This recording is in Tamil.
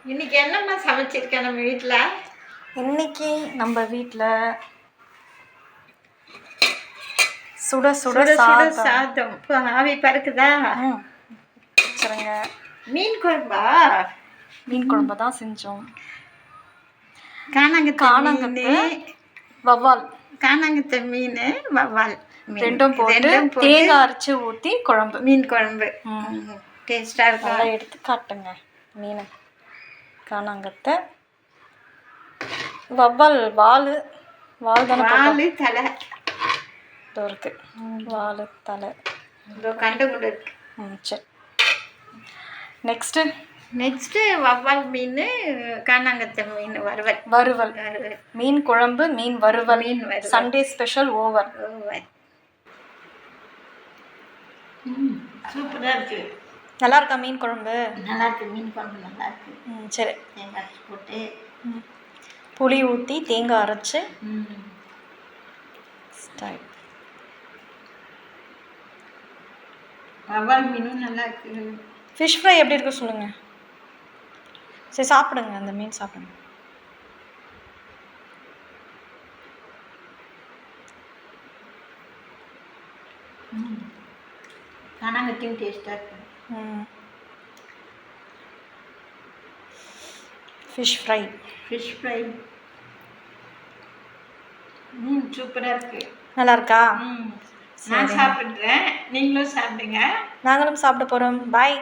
இன்னைக்கு என்னம்மா சமைச்சிருக்கேன் நம்ம வீட்டில்? இன்னைக்கு நம்ம வீட்டில் சுட சுட சாதம். ஆவி பறக்குதா? வச்சுருங்க. மீன் குழம்பா? மீன் குழம்பு தான் செஞ்சோம். காணாங்கத்தை வவ்வால். காணாங்கத்தை மீன், வவ்வால் ரெண்டும் போட்டு தேங்காய் அரைச்சி ஊற்றி குழம்பு. மீன் குழம்பு டேஸ்டாக இருக்கும். நல்லா எடுத்து காட்டுங்க. மீன் காணாங்கத்தை வவ்வால் வால் தானே. வால் தலை இதோ இருக்கு. வால் தலை இதோ கண்டு கூட இருக்கு. சரி. நெக்ஸ்ட்டு வவ்வால் மீன், காணாங்கத்தை மீன் வறுவல். மீன் குழம்பு, மீன் வறுவல். Sunday special over. சூப்பராக இருக்கு. நல்லா இருக்கா மீன் குழம்பு? நல்லா இருக்கு. மீன் குழம்பு நல்லா இருக்கு. சரி. தேங்காய் அரைச்சி போட்டு புளி ஊற்றி தேங்காய் அரைச்சி ஸ்டைல். வவ்வால் மீனும் நல்லா இருக்கு. ஃபிஷ் ஃப்ரை எப்படி இருக்கு சொல்லுங்க. சரி சாப்பிடுங்க, அந்த மீன் சாப்பிடுங்க. காணாங்கத்தையும் டேஸ்டாக இருக்கு. ஃபிஷ் ஃப்ரை சூப்பராக இருக்கு. நல்லா இருக்கா? நான் சாப்பிட்றேன், நீங்களும் சாப்பிடுங்க. நாங்களும் சாப்பிட போகிறோம். பாய்.